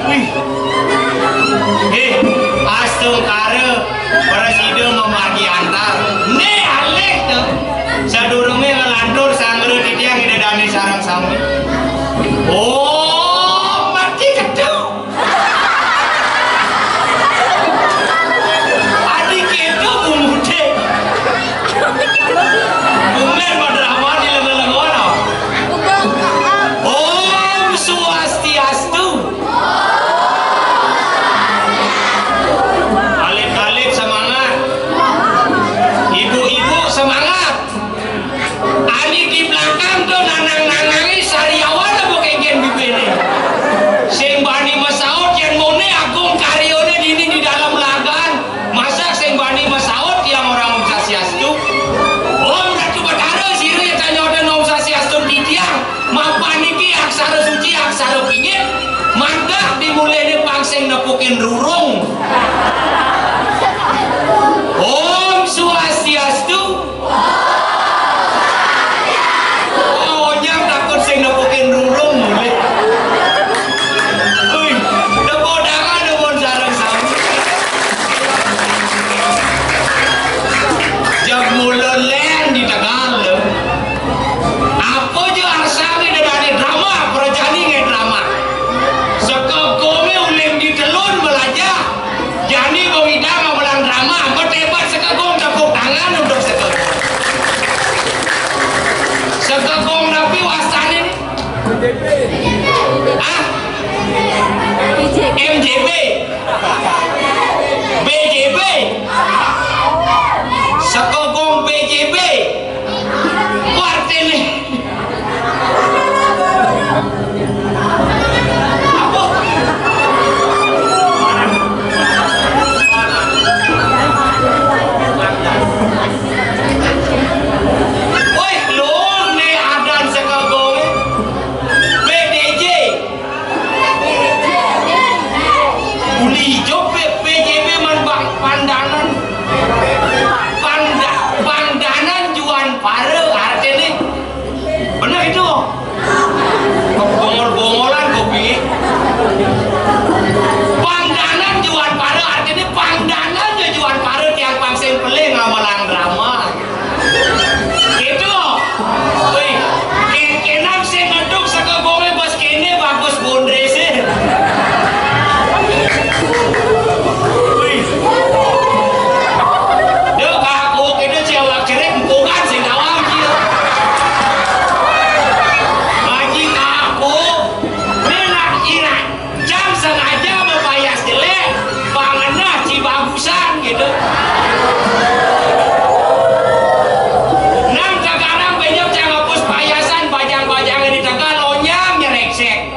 Wih. Astung kare presiden membagi antar. Ne alek tuh. Sadurunge ngelantur sanggeut di tiang ida dani sarang sami. Oh, mati kedau. Adik itu bumude. Bumen madrama di lengan-lengan. Om Swastiastu. Alit-alit semangat. Ibu-ibu semangat. Ani di belakang tuh nanang-nanangi sariawan apa kengken bibirnya. Sing bani masaut yang mone agung karyone dini di dalam lagan. Masak sing bani masaut yang orang Om Swastiastu. Om Ratu Batara siru ya tanya ada Om Swastiastu di tiang. Mapan iki aksara suci aksara pingit. Mandak dimulai ni pangseng nepukin rurung. Om Swastiastu. Oh, nyam takut sing nepukin rurung mulai. Uy, depo dangan depo sarang sami. Jak mulut len di Tegal. Apa je arsami dari drama, perjani nge drama. Sekegome uling di telun belajar. Jani bawida ngawalan drama, bertebat sekegom tepuk tangan untuk sekegom. Sekegom tapi wasanin. Ah? MJB. BJB. Sekegom BJB. Partai nih. Apa? Woi, lo nih adan sekegom BDJ. Uli hijau PJB man pandangan. Pandangan juan pare artinya. Benar itu. Bongol-bongolan kopi. Pandangan juan pare artinya pandangan juan pare tiang pangseng peleng ngamalang drama. Gitu. Woi, kenang sing ngeduk sekegome pas kene bagus bondrese. Woi. Deu aku kene ciawak cerek empungan sing awam kieu. Haji aku nenak ira jam sengaja membayas jelek pangenah cibagusan gitu. Nam sekarang benyok jangan hapus payasan bajang-bajang di Tegal onyam nyereksek.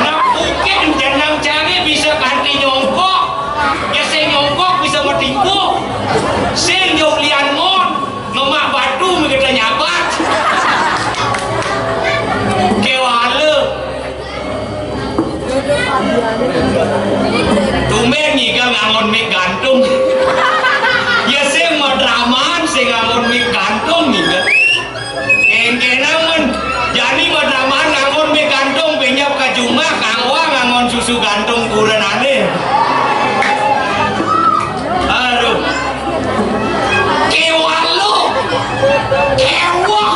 Nah mungkin jenang canggih bisa ganti nyongkok. Ya sing nyongkok bisa metimpuk. Sing nyulian mon ngemak batu begitu nyabat. Kewale. Tumen nyiga ngangon mik gantung. Ya sing madraman sing ngangon mik gantung nyiga. Engkenang men jani madraman ngangon mik gantung penyap ka jumah kangwa ngangon susu gantung kurenane. Aduh. Kewalo. Kewah.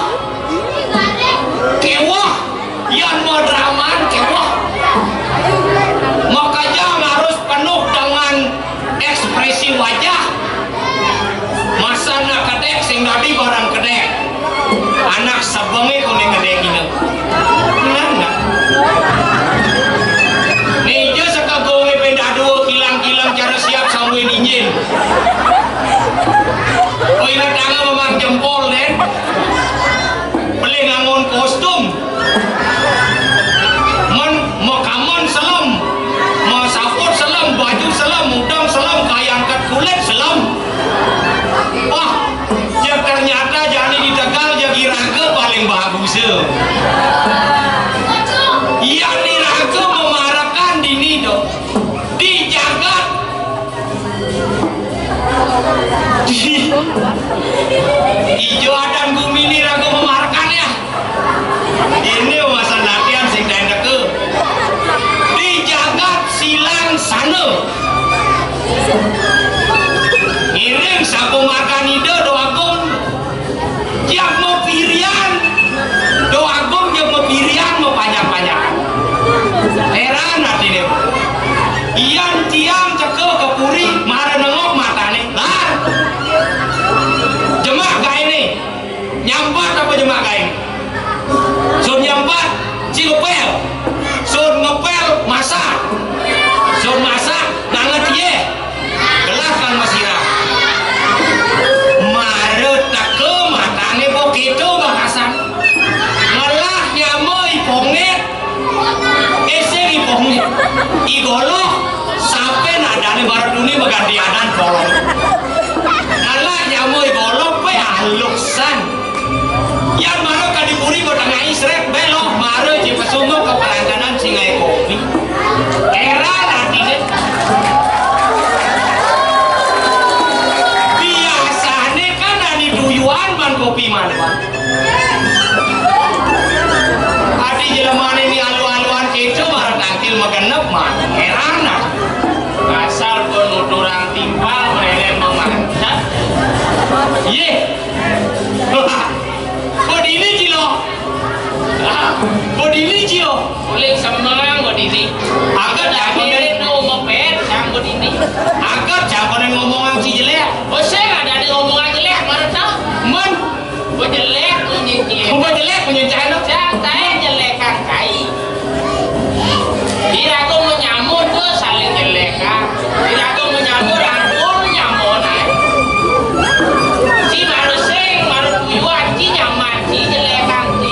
Kewah. Yang madraman kewah. Makanya harus penuh dengan ekspresi wajah. Masana kedek sing tadi barang kedek. Anak sabenge kuning kedek ini. Nana. Nih je sekagome benda dua kilang-kilang cara siap sampai ninjin. Oh ini tangan memang jempol nen. Beli ngangon kostum. Makaman selam, masaput selam, baju selam, udang selam, kayangkat kulit selam. Wah, ya ternyata jadi di Tegal jadi raga paling bagus. puri mare nengok matane lah jemak kae ini nyampat apa jemak kae ini sun nyampat cilupel sun ngepel masak sun masak nanget ye gelas kan masira mare teke matane begitu bahasan ngelah nyamo iponget ese iponget igoloh sampai nadane barat dunia berganti adan kolong ngelah nyamo igoloh pe haluksan yang mana kadipuri bertengah isrek belok mare di pesumuk ke perantanan singai kopi era nanti deh biasanya kan ada duyuan ban kopi mana adi jelmaan ini alu-aluan keco barang tangkil magenep mah erana asal penuturan timpal mereka memantap ye bodini cilo bodini cilo boleh semangat bodini agak jangan ngomongin sang bodini agak jangan ngomong si jelek saya nggak ada ngomongan jelek mana tau men gue jelek menyincang no saya jelek kan kai kira aku menyambut tuh saling jelek kan kira aku menyambut aku menyambut si baru sing baru tuyuan si nyaman si jelek kan si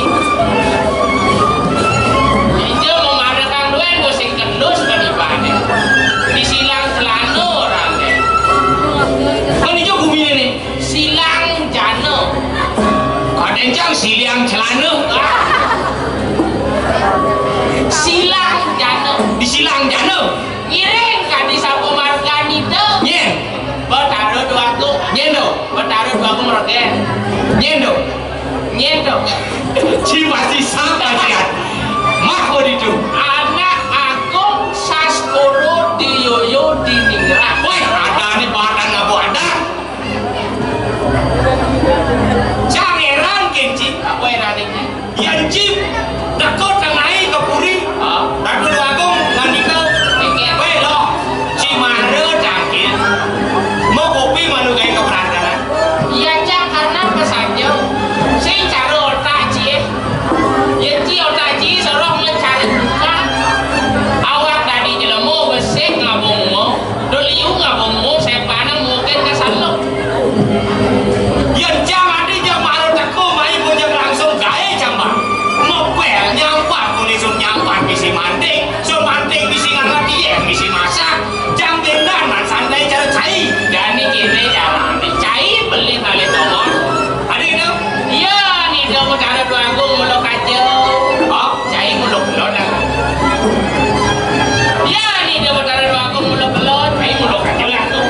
itu memadakan duen gue sing kendus bani-bani disilang celana orang deh kan hijau bumi ini silang jana kadang silang celana silang jana disilang jana iring kan disapu margan itu nyen bertaruh dua aku nyendo bertaruh dua aku mereka nyendo si pasti sama kan mah itu anak aku saskoro diyoyo diningrat woi ada nih badan abu ada jangeran kenci apa yang ini yang cip takut tangai ke puri takut agung nganikau woi lo cimare jangkit mau kopi malu kayak keberantanan iya cak karena pesannya si cara otak cie ya ci otak cie serong mencari buka awak tadi jelemu besek ngabungmu doliu ngabungmu saya panang mungkin kesalok yang jangan di jamaah teko mai bojang langsung gae jambang ngopel nyampak kulisum nyampak bisi manting so manting bisi ngarati ya bisi masak jam bendan man santai cara cai dan ini kini jalan dicai beli kali tomon ada gitu iya nih dia mau cara dua aku muluk kacau oh cai muluk belon iya nih dia mau cara dua aku muluk belon cai muluk kacau lah tuh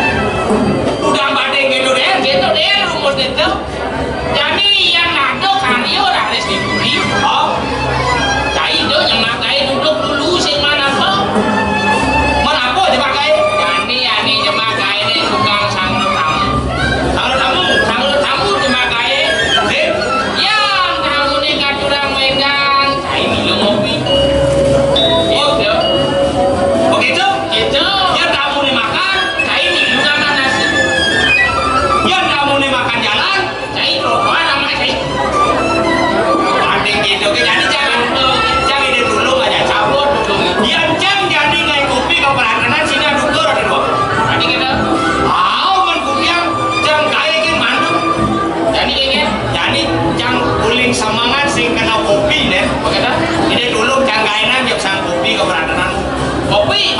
udah badai gitu deh rumus itu jadi yang nado karyo harus diburi oh cai itu yang makai duduk dulu sih mana kok mana apa aja makai yani jemakai ini tukang sanggup tamu jemakai sih yang tamu nih kacurang Medan cai minum kopi gitu begitu yang tamu nih makan cai minum sama nasi yang kamu nih makan jalan cai rokok sama cai banding gitu jadi jangan dia dulu aja cabut dulu yang jam jadi ngai kopi ke perantanan sini dukur ada dua tadi kita menkupiang jam kaya kan manduk jadi jam guling semangat sing kena kopi deh begitu jadi dulu jam kainan jam sang kopi ke perantanan kopi